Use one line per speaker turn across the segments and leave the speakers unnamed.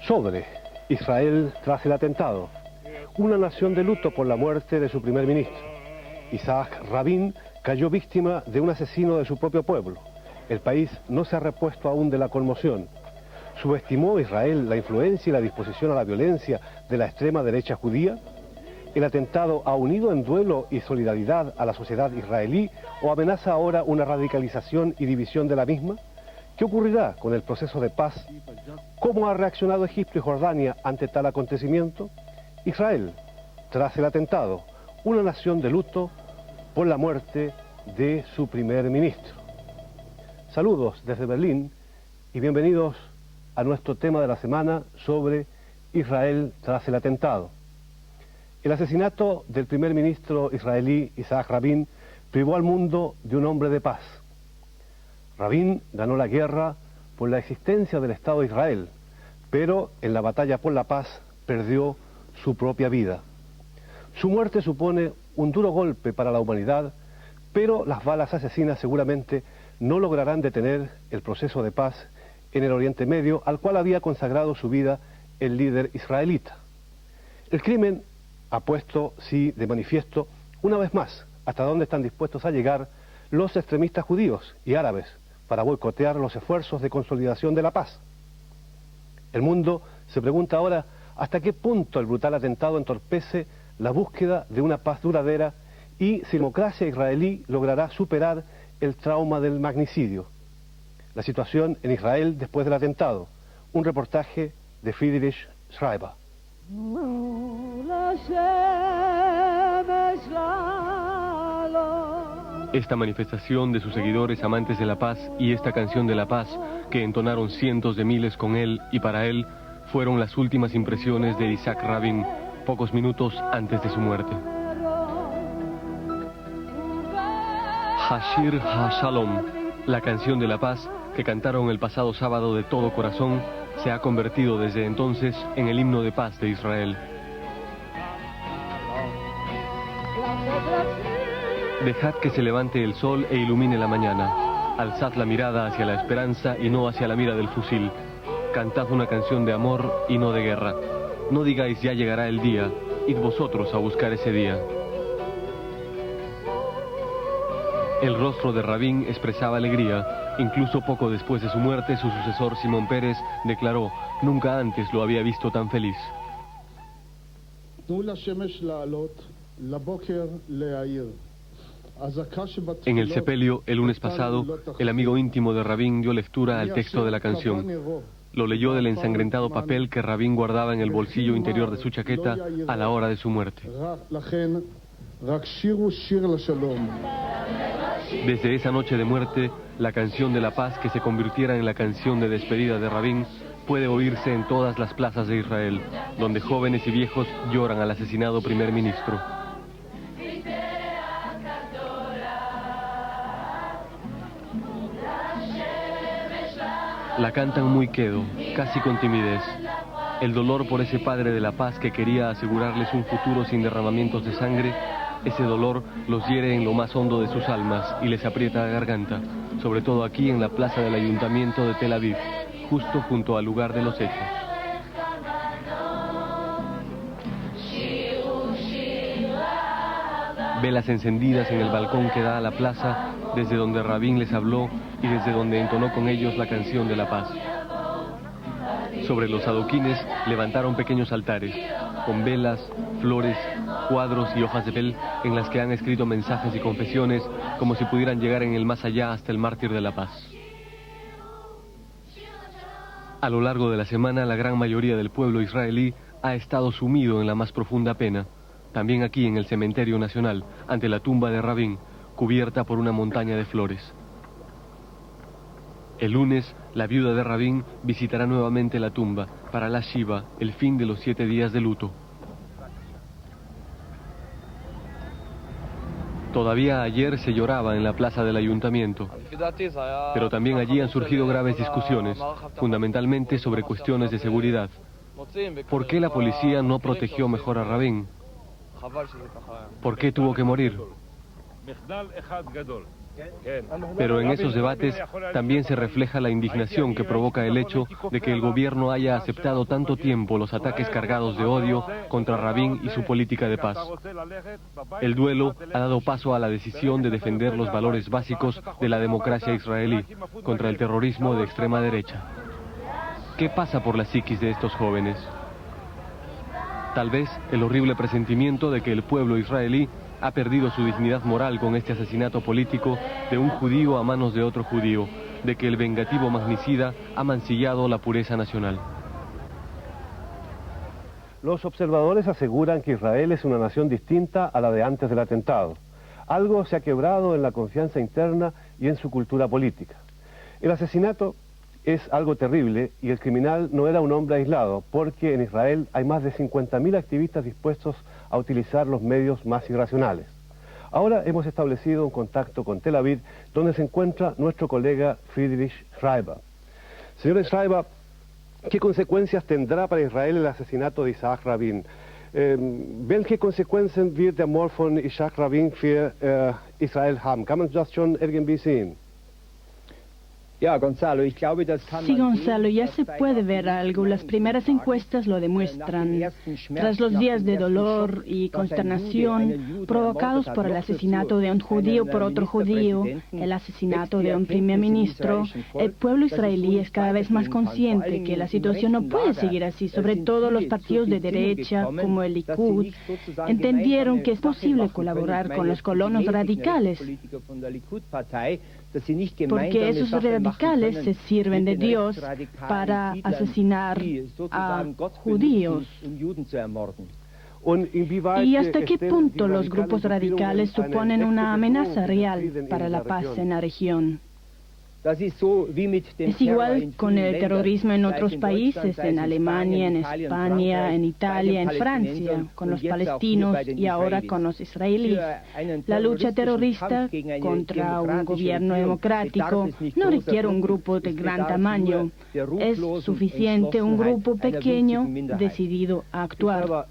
sobre Israel tras el atentado. Una nación de luto por la muerte de su primer ministro. Isaac Rabin cayó víctima de un asesino de su propio pueblo. El país no se ha repuesto aún de la conmoción. ¿Subestimó Israel la influencia y la disposición a la violencia de la extrema derecha judía? ¿El atentado ha unido en duelo y solidaridad a la sociedad israelí o amenaza ahora una radicalización y división de la misma? ¿Qué ocurrirá con el proceso de paz? ¿Cómo ha reaccionado Egipto y Jordania ante tal acontecimiento? Israel, tras el atentado, una nación de luto por la muerte de su primer ministro. Saludos desde Berlín y bienvenidos a nuestro tema de la semana sobre Israel tras el atentado. El asesinato del primer ministro israelí Isaac Rabin privó al mundo de un hombre de paz. Rabin ganó la guerra por la existencia del Estado de Israel, pero en la batalla por la paz perdió su propia vida. Su muerte supone un duro golpe para la humanidad, pero las balas asesinas seguramente no lograrán detener el proceso de paz en el Oriente Medio, al cual había consagrado su vida el líder israelita. El crimen ha puesto, sí, de manifiesto, una vez más, hasta dónde están dispuestos a llegar los extremistas judíos y árabes para boicotear los esfuerzos de consolidación de la paz. El mundo se pregunta ahora hasta qué punto el brutal atentado entorpece la búsqueda de una paz duradera y si la democracia israelí logrará superar el trauma del magnicidio. La situación en Israel después del atentado. Un reportaje de Friedrich Schreiber.
Esta manifestación de sus seguidores amantes de la paz y esta canción de la paz que entonaron cientos de miles con él y para él fueron las últimas impresiones de Isaac Rabin pocos minutos antes de su muerte. Hashir HaShalom, la canción de la paz que cantaron el pasado sábado de todo corazón, se ha convertido desde entonces en el himno de paz de Israel. Dejad que se levante el sol e ilumine la mañana. Alzad la mirada hacia la esperanza y no hacia la mira del fusil. Cantad una canción de amor y no de guerra. No digáis ya llegará el día, id vosotros a buscar ese día. El rostro de Rabin expresaba alegría. Incluso poco después de su muerte, su sucesor Simón Peres declaró: nunca antes lo había visto tan feliz. En el sepelio, el lunes pasado, el amigo íntimo de Rabin dio lectura al texto de la canción. Lo leyó del ensangrentado papel que Rabin guardaba en el bolsillo interior de su chaqueta a la hora de su muerte. Desde esa noche de muerte, la canción de la paz que se convirtiera en la canción de despedida de Rabin puede oírse en todas las plazas de Israel, donde jóvenes y viejos lloran al asesinado primer ministro. La cantan muy quedo, casi con timidez. El dolor por ese padre de la paz que quería asegurarles un futuro sin derramamientos de sangre, ese dolor los hiere en lo más hondo de sus almas y les aprieta la garganta, sobre todo aquí en la plaza del Ayuntamiento de Tel Aviv, justo junto al lugar de los hechos. Velas encendidas en el balcón que da a la plaza, desde donde Rabin les habló y desde donde entonó con ellos la canción de la paz. Sobre los adoquines levantaron pequeños altares, con velas, flores, cuadros y hojas de papel en las que han escrito mensajes y confesiones como si pudieran llegar en el más allá hasta el mártir de la paz. A lo largo de la semana, la gran mayoría del pueblo israelí ha estado sumido en la más profunda pena. También aquí en el Cementerio Nacional, ante la tumba de Rabin, cubierta por una montaña de flores. El lunes, la viuda de Rabin visitará nuevamente la tumba para la Shiva, el fin de los 7 días de luto. Todavía ayer se lloraba en la plaza del Ayuntamiento, pero también allí han surgido graves discusiones, fundamentalmente sobre cuestiones de seguridad. ¿Por qué la policía no protegió mejor a Rabin? ¿Por qué tuvo que morir? Pero en esos debates también se refleja la indignación que provoca el hecho de que el gobierno haya aceptado tanto tiempo los ataques cargados de odio contra Rabin y su política de paz. El duelo ha dado paso a la decisión de defender los valores básicos de la democracia israelí contra el terrorismo de extrema derecha. ¿Qué pasa por la psiquis de estos jóvenes? Tal vez el horrible presentimiento de que el pueblo israelí ha perdido su dignidad moral con este asesinato político de un judío a manos de otro judío, de que el vengativo magnicida ha mancillado la pureza nacional.
Los observadores aseguran que Israel es una nación distinta a la de antes del atentado. Algo se ha quebrado en la confianza interna y en su cultura política. El asesinato es algo terrible y el criminal no era un hombre aislado, porque en Israel hay más de 50.000 activistas dispuestos a utilizar los medios más irracionales. Ahora hemos establecido un contacto con Tel Aviv, donde se encuentra nuestro colega Friedrich Schreiber. Señor Schreiber, ¿qué consecuencias tendrá para Israel el asesinato de Isaac Rabin? Welche Konsequenzen wird der Mord von Isaac Rabin für Israel haben? Kann man das schon irgendwie sehen?
Sí, Gonzalo, ya se puede ver algo. Las primeras encuestas lo demuestran. Tras los días de dolor y consternación provocados por el asesinato de un judío por otro judío, el asesinato de un primer ministro, el pueblo israelí es cada vez más consciente que la situación no puede seguir así. Sobre todo los partidos de derecha, como el Likud, entendieron que es posible colaborar con los colonos radicales, porque esos radicales se sirven de Dios para asesinar a judíos. ¿Y hasta qué punto los grupos radicales suponen una amenaza real para la paz en la región? Es igual con el terrorismo en otros países, en Alemania, en España, en Italia, en Francia, con los palestinos y ahora con los israelíes. La lucha terrorista contra un gobierno democrático no requiere un grupo de gran tamaño. Es suficiente un grupo pequeño decidido a actuar.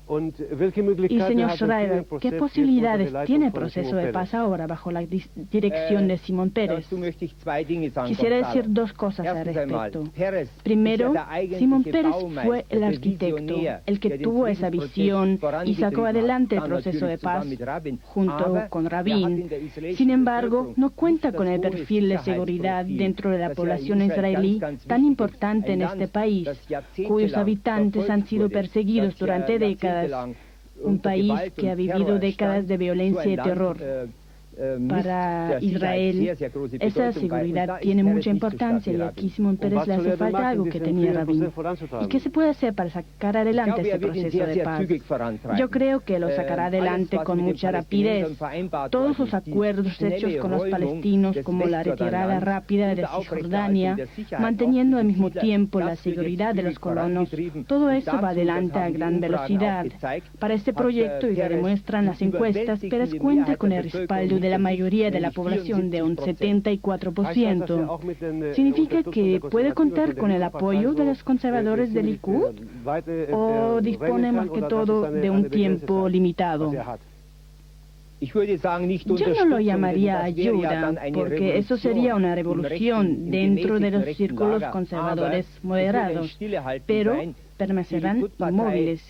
Y señor Schreiber, ¿qué posibilidades tiene el proceso de paz ahora bajo la dirección de Simón Peres? Quisiera decir dos cosas al respecto. Primero, Simón Peres fue el arquitecto, el que tuvo esa visión y sacó adelante el proceso de paz junto con Rabin. Sin embargo, no cuenta con el perfil de seguridad dentro de la población israelí tan importante en este país, cuyos habitantes han sido perseguidos durante décadas. Un país que ha vivido décadas de violencia y terror. Para Israel, esa seguridad tiene mucha importancia y aquí Simón Peres le hace falta algo que tenía Rabin. ¿Y qué se puede hacer para sacar adelante este proceso de paz? Yo creo que lo sacará adelante con mucha rapidez. Todos los acuerdos hechos con los palestinos, como la retirada rápida de Cisjordania, manteniendo al mismo tiempo la seguridad de los colonos, todo eso va adelante a gran velocidad. Para este proyecto, y lo demuestran las encuestas, Peres cuenta con el respaldo de la mayoría de la población, de un 74%. ¿Significa que puede contar con el apoyo de los conservadores del Likud? ¿O dispone más que todo de un tiempo limitado? Yo no lo llamaría ayuda, porque eso sería una revolución dentro de los círculos conservadores moderados, pero permanecerán inmóviles,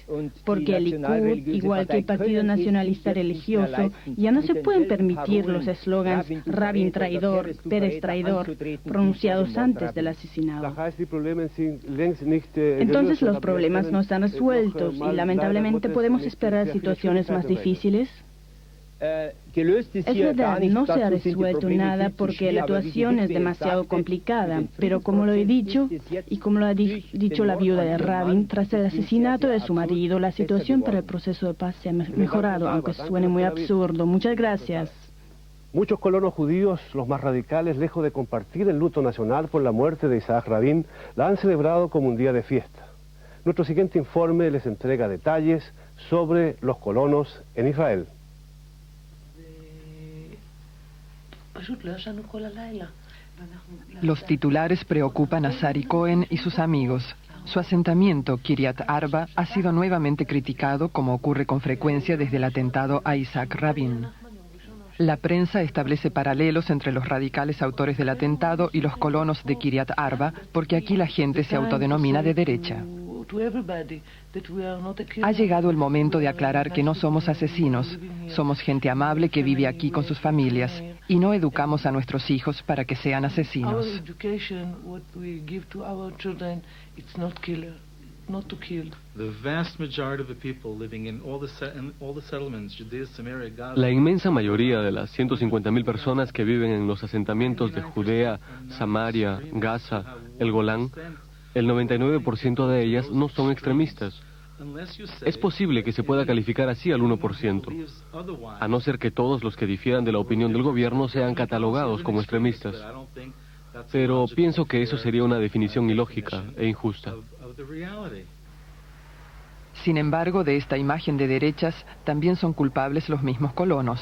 porque el Likud, igual que el Partido Nacionalista Religioso, ya no se pueden permitir los eslogans Rabin traidor, Peres traidor, pronunciados antes del asesinado. Entonces los problemas no están resueltos y lamentablemente podemos esperar situaciones más difíciles. Es verdad, no se ha resuelto nada porque la situación es demasiado complicada, pero como lo he dicho, y como lo ha dicho la viuda de Rabin, tras el asesinato de su marido, la situación para el proceso de paz se ha mejorado, aunque suene muy absurdo. Muchas gracias.
Muchos colonos judíos, los más radicales, lejos de compartir el luto nacional por la muerte de Isaac Rabin, la han celebrado como un día de fiesta. Nuestro siguiente informe les entrega detalles sobre los colonos en Israel.
Los titulares preocupan a Sari Cohen y sus amigos. Su asentamiento, Kiryat Arba, ha sido nuevamente criticado, como ocurre con frecuencia desde el atentado a Isaac Rabin. La prensa establece paralelos entre los radicales autores del atentado y los colonos de Kiryat Arba, porque aquí la gente se autodenomina de derecha. Ha llegado el momento de aclarar que no somos asesinos, somos gente amable que vive aquí con sus familias y no educamos a nuestros hijos para que sean asesinos.
La inmensa mayoría de las 150.000 personas que viven en los asentamientos de Judea, Samaria, Gaza, el Golán, el 99% de ellas no son extremistas. Es posible que se pueda calificar así al 1%, a no ser que todos los que difieran de la opinión del gobierno sean catalogados como extremistas. Pero pienso que eso sería una definición ilógica e injusta.
Sin embargo, de esta imagen de derechas también son culpables los mismos colonos.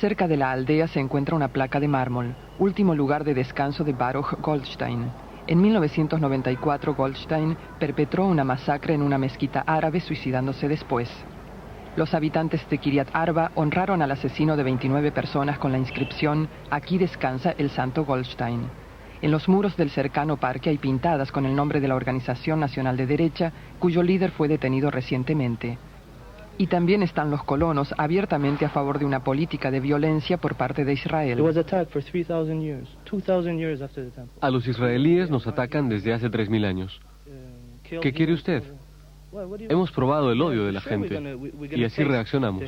Cerca de la aldea se encuentra una placa de mármol, último lugar de descanso de Baruch Goldstein. En 1994, Goldstein perpetró una masacre en una mezquita árabe suicidándose después. Los habitantes de Kiryat Arba honraron al asesino de 29 personas con la inscripción «Aquí descansa el santo Goldstein». En los muros del cercano parque hay pintadas con el nombre de la Organización Nacional de Derecha, cuyo líder fue detenido recientemente. Y también están los colonos abiertamente a favor de una política de violencia por parte de Israel.
A los israelíes nos atacan desde hace 3.000 años. ¿Qué quiere usted? Hemos probado el odio de la gente y así reaccionamos.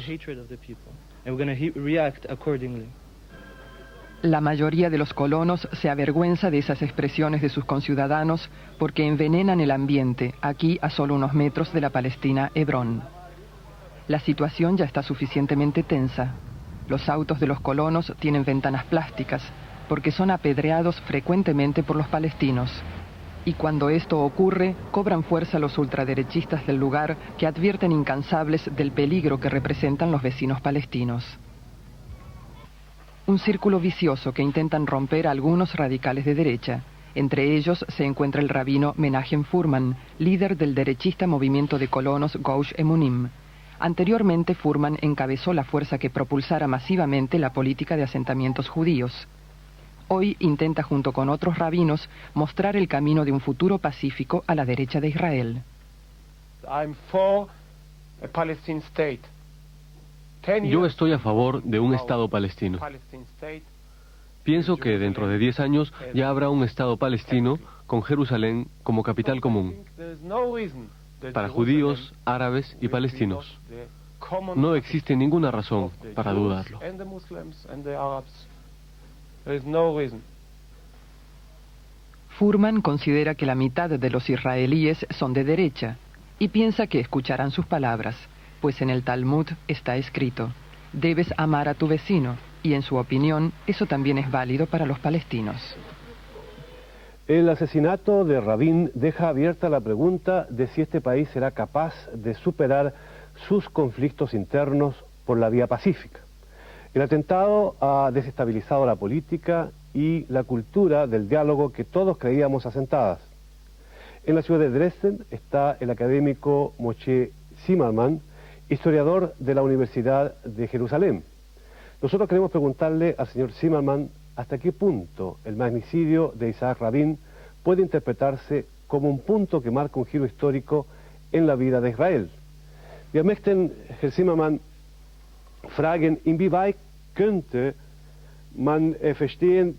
La mayoría de los colonos se avergüenza de esas expresiones de sus conciudadanos porque envenenan el ambiente, aquí a solo unos metros de la Palestina Hebrón. La situación ya está suficientemente tensa. Los autos de los colonos tienen ventanas plásticas porque son apedreados frecuentemente por los palestinos. Y cuando esto ocurre, cobran fuerza los ultraderechistas del lugar que advierten incansables del peligro que representan los vecinos palestinos. Un círculo vicioso que intentan romper algunos radicales de derecha. Entre ellos se encuentra el rabino Menachem Furman, líder del derechista movimiento de colonos Goush Emunim. Anteriormente, Furman encabezó la fuerza que propulsara masivamente la política de asentamientos judíos. Hoy intenta, junto con otros rabinos, mostrar el camino de un futuro pacífico a la derecha de Israel.
Yo estoy a favor de un Estado palestino. Pienso que dentro de 10 años ya habrá un Estado palestino con Jerusalén como capital común para judíos, árabes y palestinos. No existe ninguna razón para dudarlo.
Furman considera que la mitad de los israelíes son de derecha y piensa que escucharán sus palabras, pues en el Talmud está escrito: debes amar a tu vecino, y en su opinión eso también es válido para los palestinos.
El asesinato de Rabin deja abierta la pregunta de si este país será capaz de superar sus conflictos internos por la vía pacífica. El atentado ha desestabilizado la política y la cultura del diálogo que todos creíamos asentadas. En la ciudad de Dresden está el académico Moshe Zimmerman, historiador de la Universidad de Jerusalén. Nosotros queremos preguntarle al señor Zimmerman hasta qué punto el magnicidio de Isaac Rabin puede interpretarse como un punto que marca un giro histórico en la vida de Israel. Wir möchten, Herr Zimmerman, fragen, inwieweit könnte man verstehen,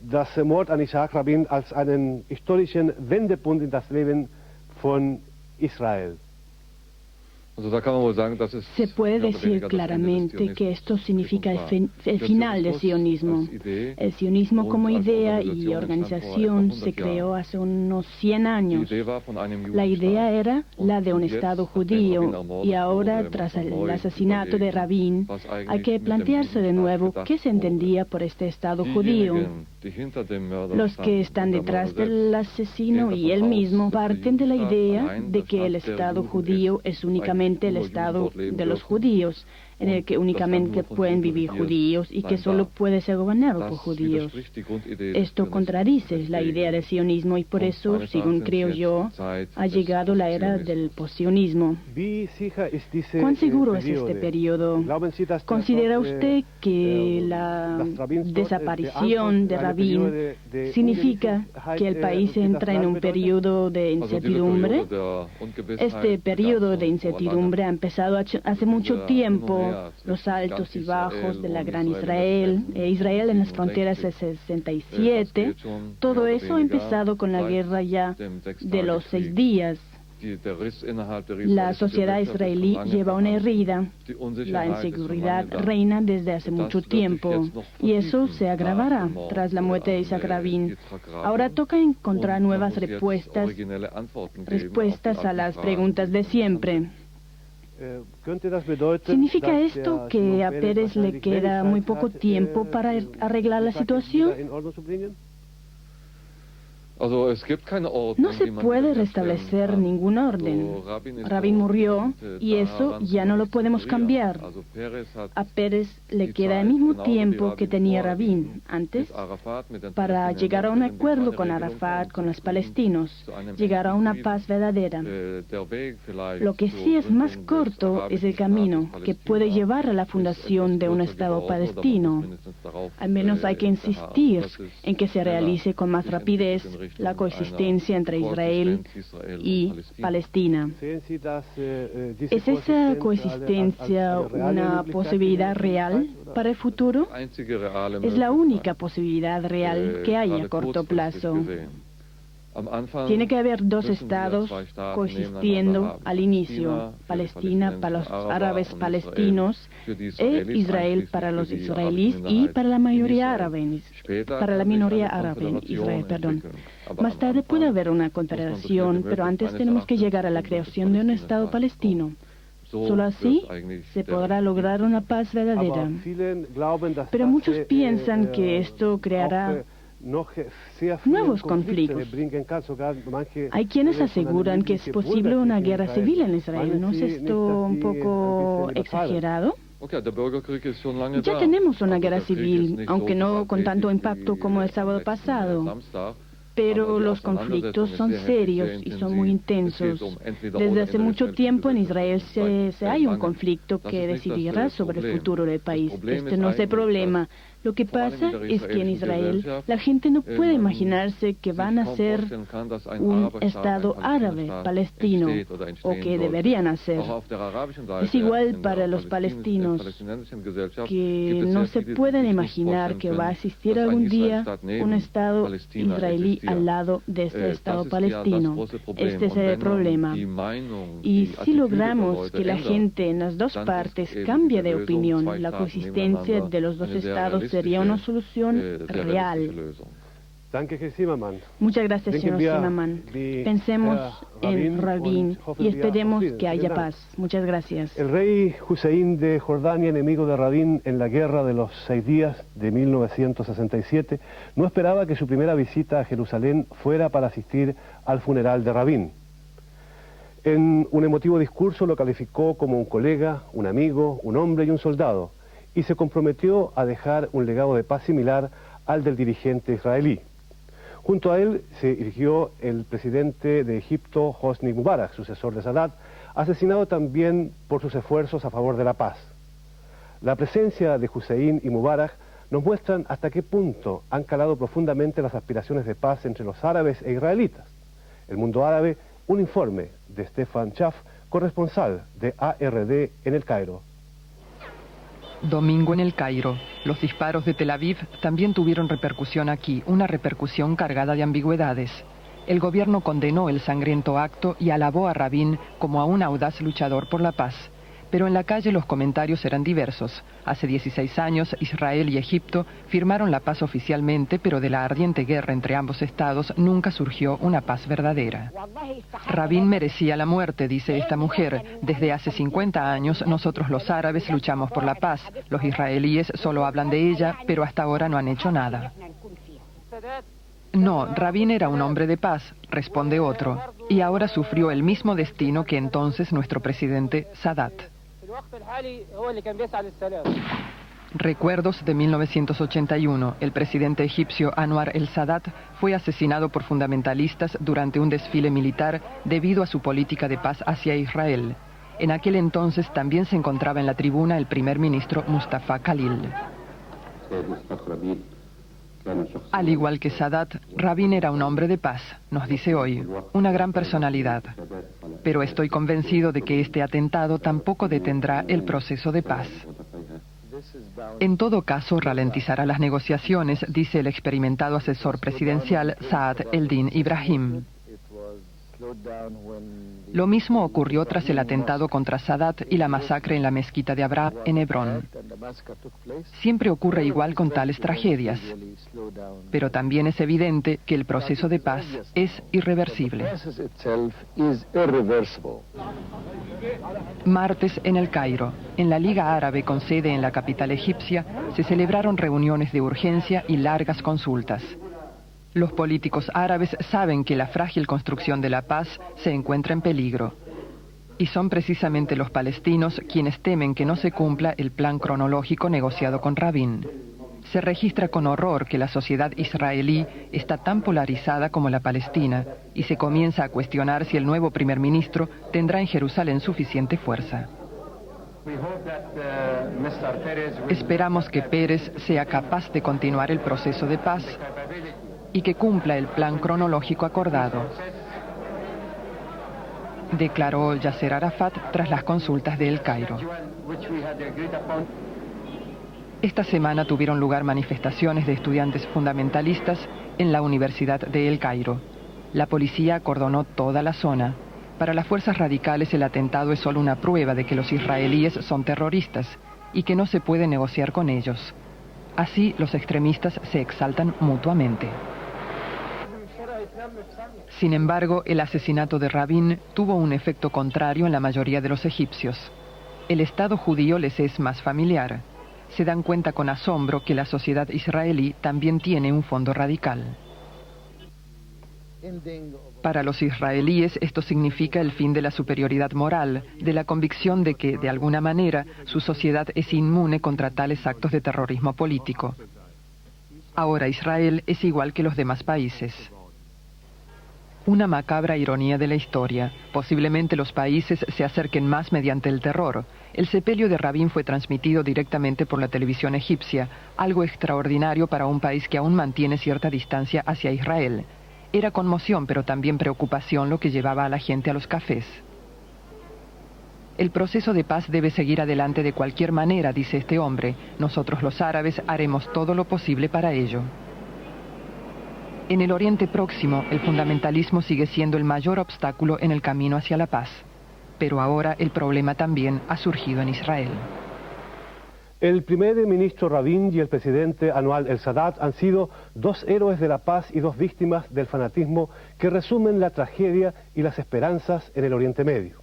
dass der Mord an Isaac Rabin als einen historischen Wendepunkt in das Leben von Israel?
Se puede decir claramente que esto significa el final del sionismo. El sionismo como idea y organización se creó hace unos 100 años. La idea era la de un Estado judío y ahora, tras el asesinato de Rabin, hay que plantearse de nuevo qué se entendía por este Estado judío. Los que están detrás del asesino y él mismo parten de la idea de que el Estado judío es únicamente el Estado de los judíos. en el que únicamente pueden vivir judíos y que solo puede ser gobernado por judíos. Esto contradice la idea del sionismo y por eso, según creo yo, ha llegado la era del postsionismo. ¿Cuán seguro es este periodo? ¿Considera usted que la desaparición de Rabin significa que el país entra en un periodo de incertidumbre? Este periodo de incertidumbre ha empezado hace mucho tiempo. Los altos y bajos de la gran Israel, Israel en las fronteras de 67, todo eso ha empezado con la guerra ya de los 6 días. La sociedad israelí lleva una herida. La inseguridad reina desde hace mucho tiempo y eso se agravará tras la muerte de Isaac Rabin. Ahora toca encontrar nuevas respuestas a las preguntas de siempre. ¿Significa esto que a Pérez le queda muy poco tiempo para arreglar la situación? No se puede restablecer ningún orden. Rabin murió y eso ya no lo podemos cambiar. A Pérez le queda el mismo tiempo que tenía Rabin antes para llegar a un acuerdo con Arafat, con los palestinos, llegar a una paz verdadera. Lo que sí es más corto es el camino que puede llevar a la fundación de un Estado palestino. Al menos hay que insistir en que se realice con más rapidez la coexistencia entre Israel y Palestina. ¿Es esa coexistencia una posibilidad real para el futuro? Es la única posibilidad real que hay a corto plazo. Tiene que haber 2 estados coexistiendo al inicio, Palestina para los árabes palestinos e Israel para los israelíes y para la mayoría árabe, para la minoría árabe en Israel, perdón. Más tarde puede haber una confederación, pero antes tenemos que llegar a la creación de un estado palestino. Solo así se podrá lograr una paz verdadera. Pero muchos piensan que esto creará nuevos conflictos. Hay quienes aseguran que es posible una guerra civil en Israel. ¿No es esto un poco exagerado? Ya tenemos una guerra civil, aunque no con tanto impacto como el sábado pasado. Pero los conflictos son serios y son muy intensos. Desde hace mucho tiempo en Israel hay un conflicto que decidirá sobre el futuro del país. Este no es el problema. Lo que pasa es que en Israel la gente no puede imaginarse que van a ser un Estado árabe palestino o que deberían hacer. Es igual para los palestinos, que no se pueden imaginar que va a existir algún día un Estado israelí al lado de este Estado palestino. Este es el problema. Y si logramos que la gente en las dos partes cambie de opinión, la coexistencia de los dos Estados sería una solución real. Muchas gracias, señor Zimmerman. Pensemos en Rabin y esperemos que haya paz. Muchas gracias.
El rey Hussein de Jordania, enemigo de Rabin en la guerra de los 6 días de 1967, no esperaba que su primera visita a Jerusalén fuera para asistir al funeral de Rabin. En un emotivo discurso lo calificó como un colega, un amigo, un hombre y un soldado, y se comprometió a dejar un legado de paz similar al del dirigente israelí. Junto a él se dirigió el presidente de Egipto, Hosni Mubarak, sucesor de Sadat, asesinado también por sus esfuerzos a favor de la paz. La presencia de Hussein y Mubarak nos muestran hasta qué punto han calado profundamente las aspiraciones de paz entre los árabes e israelitas. El mundo árabe, un informe de Stefan Schaff, corresponsal de ARD en El Cairo.
Domingo en El Cairo. Los disparos de Tel Aviv también tuvieron repercusión aquí, una repercusión cargada de ambigüedades. El gobierno condenó el sangriento acto y alabó a Rabin como a un audaz luchador por la paz. Pero en la calle los comentarios eran diversos. Hace 16 años, Israel y Egipto firmaron la paz oficialmente, pero de la ardiente guerra entre ambos estados nunca surgió una paz verdadera. Rabin merecía la muerte, dice esta mujer. Desde hace 50 años, nosotros los árabes luchamos por la paz. Los israelíes solo hablan de ella, pero hasta ahora no han hecho nada. No, Rabin era un hombre de paz, responde otro, y ahora sufrió el mismo destino que entonces nuestro presidente Sadat. Recuerdos de 1981. El presidente egipcio Anwar el-Sadat fue asesinado por fundamentalistas durante un desfile militar debido a su política de paz hacia Israel. En aquel entonces también se encontraba en la tribuna el primer ministro Mustafa Khalil. Al igual que Sadat, Rabin era un hombre de paz, nos dice hoy, una gran personalidad. Pero estoy convencido de que este atentado tampoco detendrá el proceso de paz. En todo caso, ralentizará las negociaciones, dice el experimentado asesor presidencial Saad Eldin Ibrahim. Lo mismo ocurrió tras el atentado contra Sadat y la masacre en la mezquita de Abraham en Hebrón. Siempre ocurre igual con tales tragedias, pero también es evidente que el proceso de paz es irreversible. Martes en El Cairo, en la Liga Árabe con sede en la capital egipcia, se celebraron reuniones de urgencia y largas consultas. Los políticos árabes saben que la frágil construcción de la paz se encuentra en peligro. Y son precisamente los palestinos quienes temen que no se cumpla el plan cronológico negociado con Rabin. Se registra con horror que la sociedad israelí está tan polarizada como la palestina y se comienza a cuestionar si el nuevo primer ministro tendrá en Jerusalén suficiente fuerza. Esperamos que Pérez sea capaz de continuar el proceso de paz y que cumpla el plan cronológico acordado, declaró Yasser Arafat tras las consultas de El Cairo. Esta semana tuvieron lugar manifestaciones de estudiantes fundamentalistas en la Universidad de El Cairo. La policía acordonó toda la zona. Para las fuerzas radicales el atentado es solo una prueba de que los israelíes son terroristas y que no se puede negociar con ellos. Así los extremistas se exaltan mutuamente. Sin embargo, el asesinato de Rabin tuvo un efecto contrario en la mayoría de los egipcios. El Estado judío les es más familiar. Se dan cuenta con asombro que la sociedad israelí también tiene un fondo radical. Para los israelíes esto significa el fin de la superioridad moral, de la convicción de que, de alguna manera, su sociedad es inmune contra tales actos de terrorismo político. Ahora Israel es igual que los demás países. Una macabra ironía de la historia. Posiblemente los países se acerquen más mediante el terror. El sepelio de Rabin fue transmitido directamente por la televisión egipcia, algo extraordinario para un país que aún mantiene cierta distancia hacia Israel. Era conmoción, pero también preocupación lo que llevaba a la gente a los cafés. El proceso de paz debe seguir adelante de cualquier manera, dice este hombre. Nosotros los árabes haremos todo lo posible para ello. En el Oriente Próximo, el fundamentalismo sigue siendo el mayor obstáculo en el camino hacia la paz. Pero ahora el problema también ha surgido en Israel.
El primer ministro Rabin y el presidente Anwar el-Sadat han sido dos héroes de la paz y dos víctimas del fanatismo que resumen la tragedia y las esperanzas en el Oriente Medio.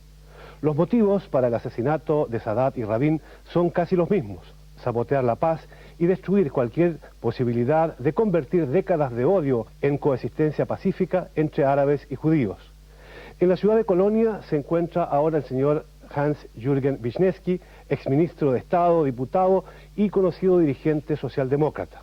Los motivos para el asesinato de Sadat y Rabin son casi los mismos: sabotear la paz y destruir cualquier posibilidad de convertir décadas de odio en coexistencia pacífica entre árabes y judíos. En la ciudad de Colonia se encuentra ahora el señor Hans-Jürgen Wisniewski, exministro de Estado, diputado y conocido dirigente socialdemócrata.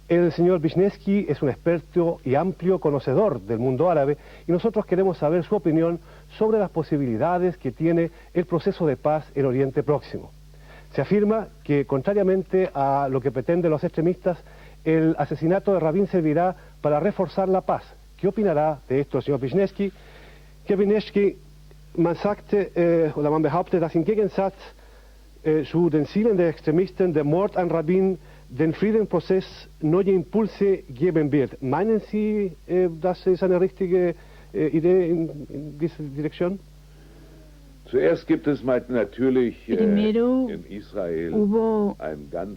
El señor Wisniewski es un experto y amplio conocedor del mundo árabe y nosotros queremos saber su opinión sobre las posibilidades que tiene el proceso de paz en Oriente Próximo. Se afirma que, contrariamente a lo que pretenden los extremistas, el asesinato de Rabin servirá para reforzar la paz. ¿Qué opinará de esto el señor Wisniewski? Herr Wisniewski, man sagte, oder man behauptet, dass im Gegensatz zu den Zielen der Extremisten der Mord an Rabin den Friedensprozess neue Impulse geben wird. Meinen Sie, das ist eine richtige Idee in diese Direction?
Primero hubo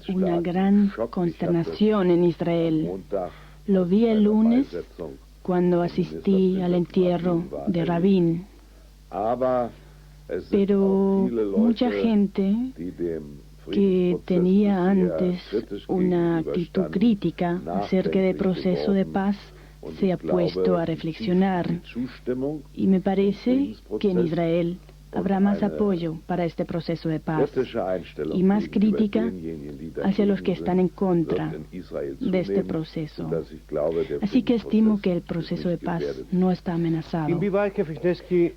una gran consternación en Israel. Lo vi el lunes cuando asistí al entierro de Rabin. Pero mucha gente que tenía antes una actitud crítica acerca del proceso de paz se ha puesto a reflexionar. Y me parece que en Israel habrá más apoyo para este proceso de paz y más crítica hacia los que están en contra de este proceso. Así que estimo que el proceso de paz no está amenazado.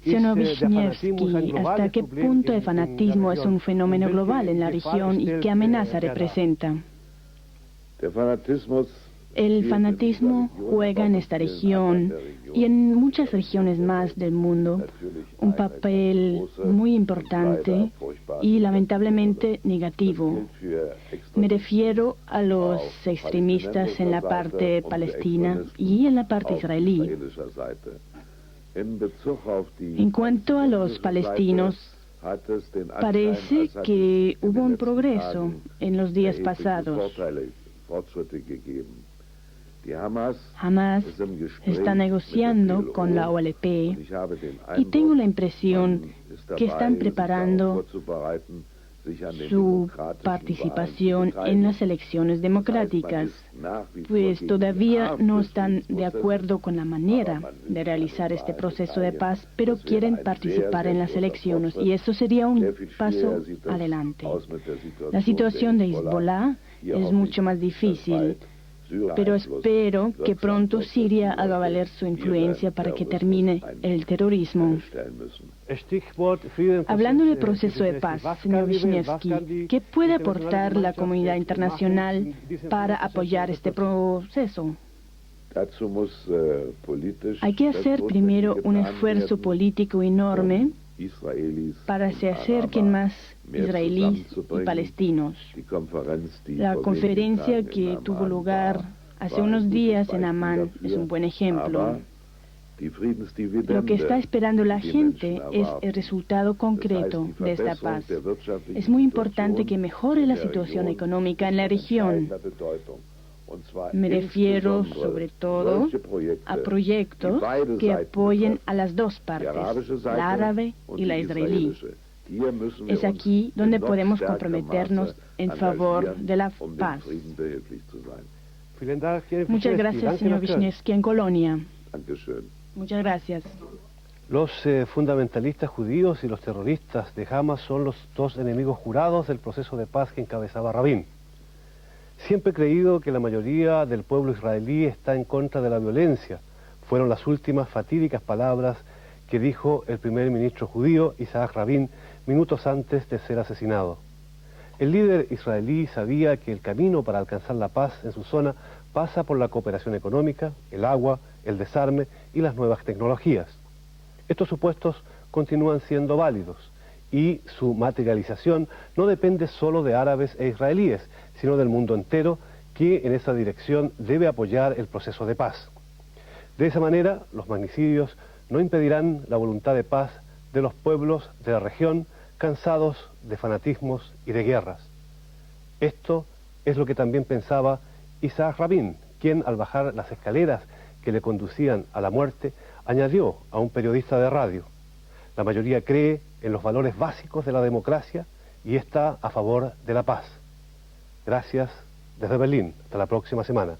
Señor Wisniewski, ¿hasta qué punto el fanatismo es un fenómeno global en la región y qué amenaza representa? El fanatismo juega en esta región y en muchas regiones más del mundo un papel muy importante y lamentablemente negativo. Me refiero a los extremistas en la parte palestina y en la parte israelí. En cuanto a los palestinos, parece que hubo un progreso en los días pasados. Hamas está negociando con la OLP y tengo la impresión que están preparando su participación en las elecciones democráticas, pues todavía no están de acuerdo con la manera de realizar este proceso de paz, pero quieren participar en las elecciones y eso sería un paso adelante. La situación de Hezbollah es mucho más difícil, pero espero que pronto Siria haga valer su influencia para que termine el terrorismo. Hablando del proceso de paz, señor Wisniewski, ¿qué puede aportar la comunidad internacional para apoyar este proceso? Hay que hacer primero un esfuerzo político enorme para que se acerquen más israelíes y palestinos. La conferencia que tuvo lugar hace unos días en Amán es un buen ejemplo. Lo que está esperando la gente es el resultado concreto de esta paz. Es muy importante que mejore la situación económica en la región. Me refiero sobre todo a proyectos que apoyen a las dos partes, la árabe y la israelí. Es aquí donde podemos comprometernos en favor de la paz. Muchas gracias, señor Wisniewski, en Colonia. Muchas gracias.
Los fundamentalistas judíos y los terroristas de Hamas son los dos enemigos jurados del proceso de paz que encabezaba Rabin. Siempre he creído que la mayoría del pueblo israelí está en contra de la violencia. Fueron las últimas fatídicas palabras que dijo el primer ministro judío Isaac Rabin minutos antes de ser asesinado. El líder israelí sabía que el camino para alcanzar la paz en su zona pasa por la cooperación económica, el agua, el desarme y las nuevas tecnologías. Estos supuestos continúan siendo válidos y su materialización no depende solo de árabes e israelíes, sino del mundo entero que en esa dirección debe apoyar el proceso de paz. De esa manera, los magnicidios no impedirán la voluntad de paz de los pueblos de la región cansados de fanatismos y de guerras. Esto es lo que también pensaba Isaac Rabin, quien al bajar las escaleras que le conducían a la muerte, añadió a un periodista de radio: la mayoría cree en los valores básicos de la democracia y está a favor de la paz. Gracias desde Berlín. Hasta la próxima semana.